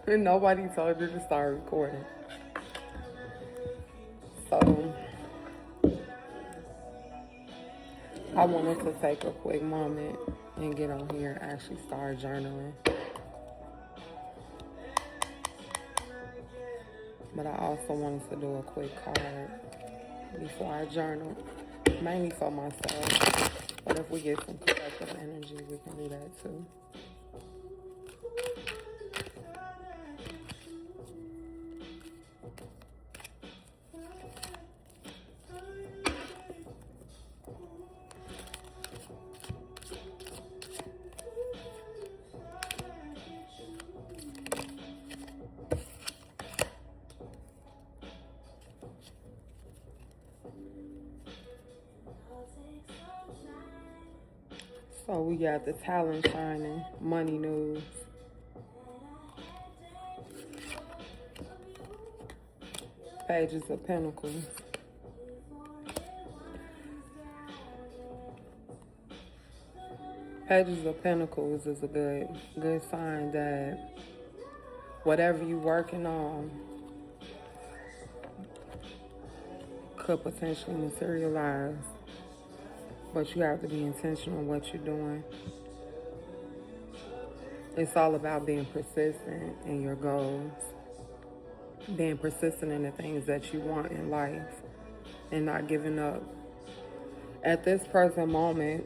And nobody told you to start recording. So I wanted to take a quick moment and get on here and actually start journaling. But I also wanted to do a quick card before I journal, mainly for myself. But if we get some collective energy, we can do that too. So we got the talent shining, money news. Pages of Pentacles. Pages of Pentacles is a good sign that whatever you're working on could potentially materialize. But you have to be intentional in what you're doing. It's all about being persistent in your goals. Being persistent in the things that you want in life and not giving up. At this present moment,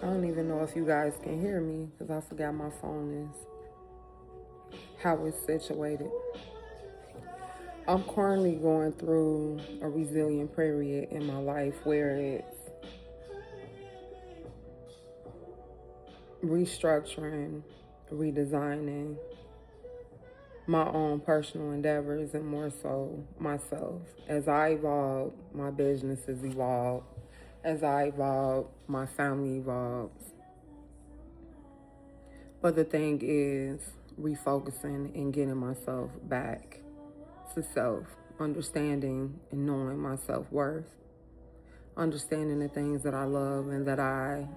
I don't even know if you guys can hear me because I forgot my phone is, how it's situated. I'm currently going through a resilient period in my life where it's restructuring, redesigning my own personal endeavors and more so myself. As I evolve, my businesses evolve. As I evolve, my family evolves. But the thing is refocusing and getting myself back to self, understanding and knowing my self-worth, understanding the things that I love and that I,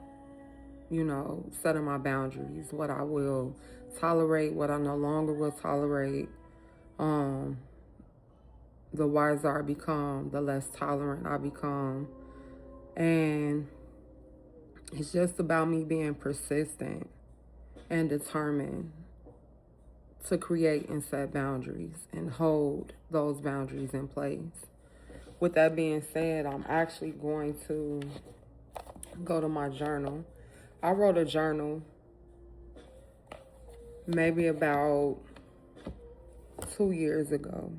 setting my boundaries, what I will tolerate, what I no longer will tolerate. The wiser I become, the less tolerant I become. And it's just about me being persistent and determined to create and set boundaries and hold those boundaries in place. With that being said, I'm actually going to go to my journal. I wrote a journal maybe about 2 years ago.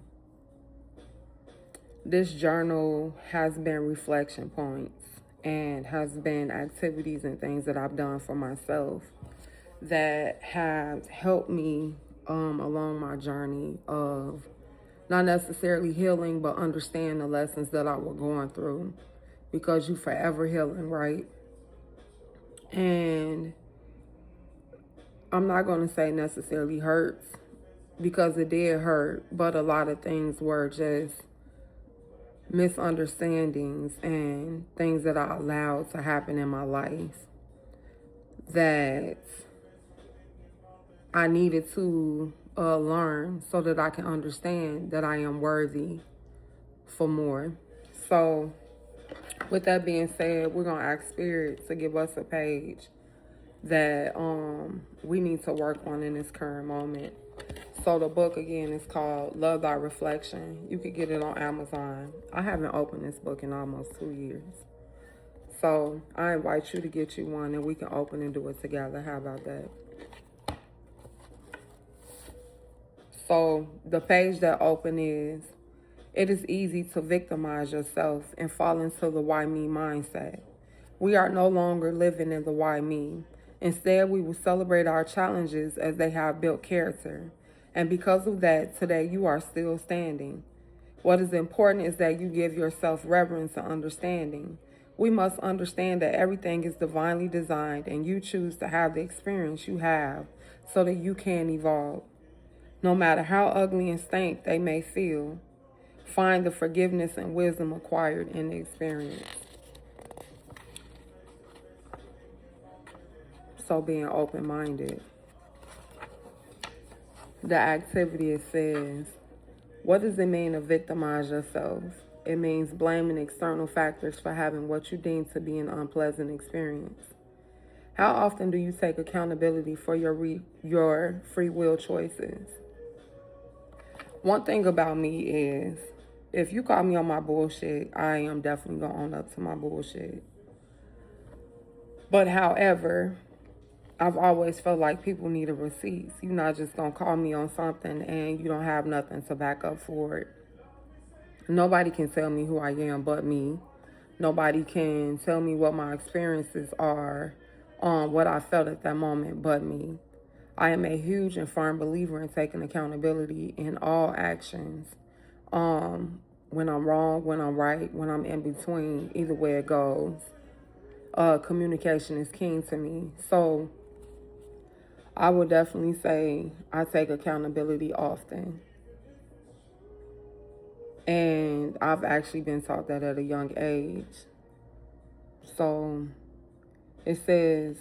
This journal has been reflection points and has been activities and things that I've done for myself that have helped me along my journey of not necessarily healing, but understand the lessons that I was going through, because you forever healing, right? And I'm not going to say necessarily hurts, because it did hurt, but a lot of things were just misunderstandings and things that I allowed to happen in my life that I needed to learn so that I can understand that I am worthy for more. So with that being said, we're going to ask Spirit to give us a page that we need to work on in this current moment. So the book, again, is called Love Thy Reflection. You could get it on Amazon. I haven't opened this book in almost 2 years. So I invite you to get you one and we can open and do it together. How about that? So the page that open is, it is easy to victimize yourself and fall into the why me mindset. We are no longer living in the why me. Instead, we will celebrate our challenges as they have built character. And because of that, today you are still standing. What is important is that you give yourself reverence and understanding. We must understand that everything is divinely designed and you choose to have the experience you have so that you can evolve. No matter how ugly and stank they may feel, find the forgiveness and wisdom acquired in the experience. So being open-minded. The activity, it says, what does it mean to victimize yourself? It means blaming external factors for having what you deem to be an unpleasant experience. How often do you take accountability for your free will choices? One thing about me is, if you call me on my bullshit, I am definitely going to own up to my bullshit. But however, I've always felt like people need a receipt. You're not just going to call me on something and you don't have nothing to back up for it. Nobody can tell me who I am but me. Nobody can tell me what my experiences are on what I felt at that moment but me. I am a huge and firm believer in taking accountability in all actions. When I'm wrong, when I'm right, when I'm in between, either way it goes. Communication is key to me. So I would definitely say I take accountability often. And I've actually been taught that at a young age. So it says,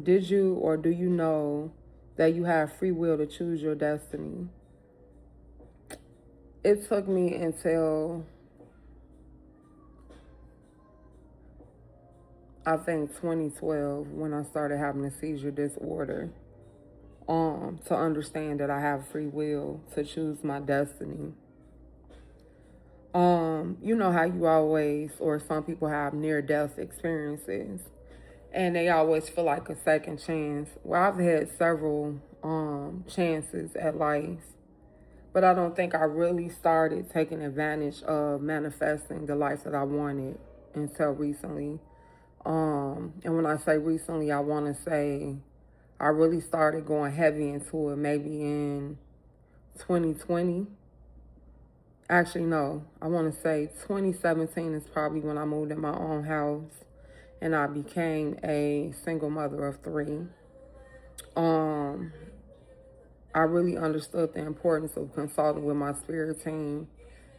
did you or do you know that you have free will to choose your destiny? It took me until I think 2012 when I started having a seizure disorder to understand that I have free will to choose my destiny. You know how you always, or some people have near-death experiences, and they always feel like a second chance. Well, I've had several chances at life, but I don't think I really started taking advantage of manifesting the life that I wanted until recently. And when I say recently, I want to say I really started going heavy into it maybe in 2020. Actually, no, I want to say 2017 is probably when I moved in my own house and I became a single mother of 3. I really understood the importance of consulting with my spirit team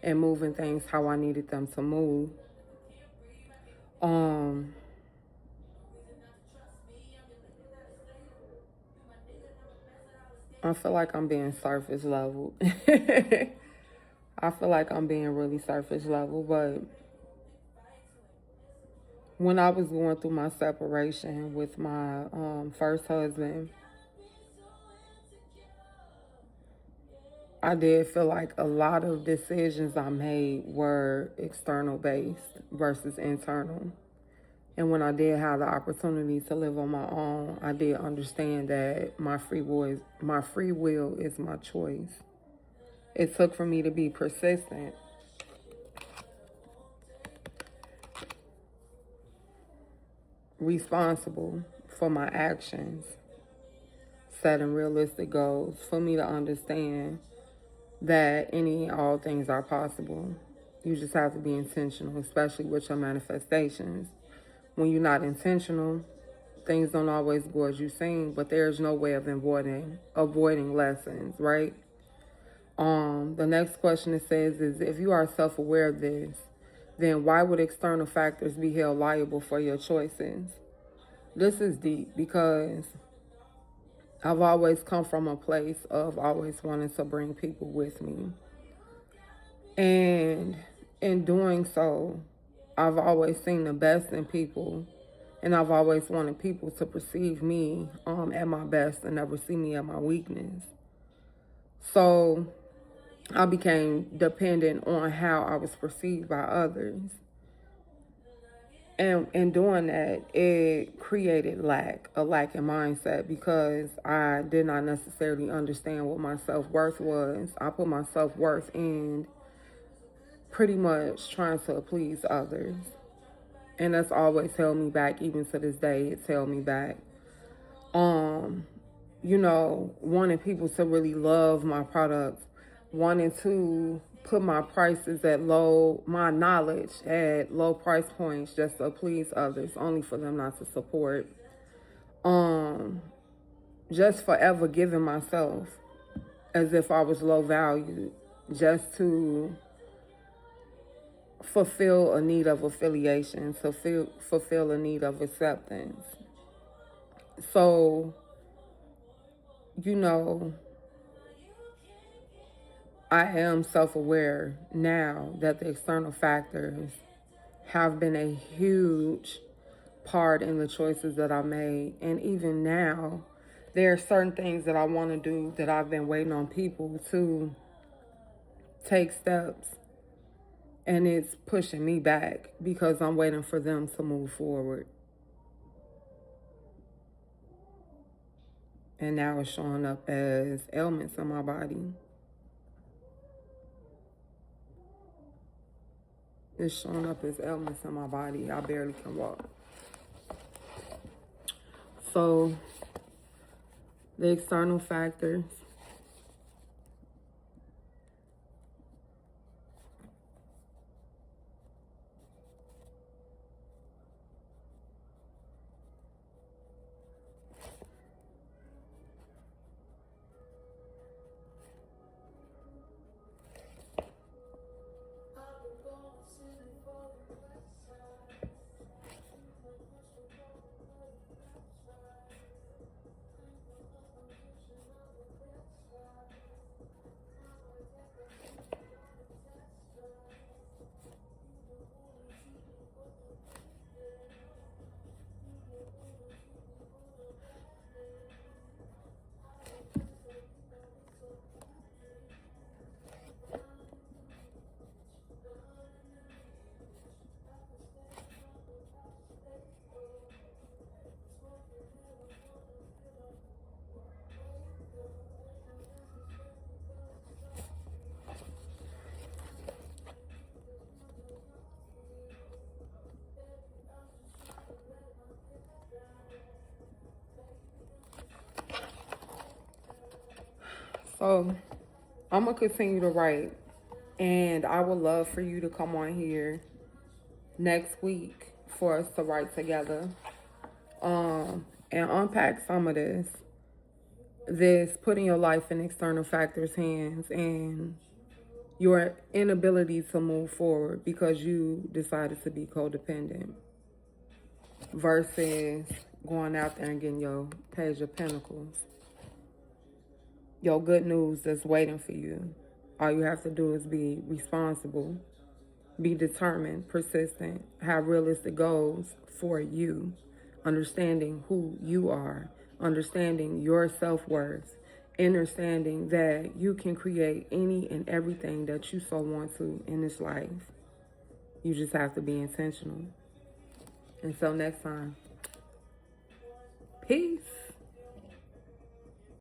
and moving things how I needed them to move. I feel like I'm being surface level. I feel like I'm being really surface level, but when I was going through my separation with my first husband, I did feel like a lot of decisions I made were external based versus internal. And when I did have the opportunity to live on my own, I did understand that my free will is my choice. It took for me to be persistent, responsible for my actions, setting realistic goals, for me to understand that any and all things are possible. You just have to be intentional, especially with your manifestations. When you're not intentional, things don't always go as you think, but there's no way of avoiding lessons, right? The next question it says is, if you are self-aware of this, then why would external factors be held liable for your choices? This is deep because I've always come from a place of always wanting to bring people with me. And in doing so, I've always seen the best in people, and I've always wanted people to perceive me at my best and never see me at my weakness. So I became dependent on how I was perceived by others. And in doing that, it created a lack in mindset, because I did not necessarily understand what my self-worth was. I put my self-worth in pretty much trying to please others. And that's always held me back. Even to this day, it's held me back. Wanting people to really love my products, wanting to put my prices my knowledge at low price points just to please others, only for them not to support. Just forever giving myself as if I was low value, just to fulfill a need of affiliation, to fulfill a need of acceptance. So, I am self-aware now that the external factors have been a huge part in the choices that I made. And even now, there are certain things that I want to do that I've been waiting on people to take steps. And it's pushing me back because I'm waiting for them to move forward. And now it's showing up as ailments in my body. It's showing up as ailments in my body. I barely can walk. So, the external factors. So, I'm going to continue to write. And I would love for you to come on here next week for us to write together. And unpack some of this putting your life in external factors' hands and your inability to move forward because you decided to be codependent versus going out there and getting your Page of Pentacles. Your good news that's waiting for you. All you have to do is be responsible, be determined, persistent, have realistic goals for you, understanding who you are, understanding your self-worth, understanding that you can create any and everything that you so want to in this life. You just have to be intentional. Until next time, peace.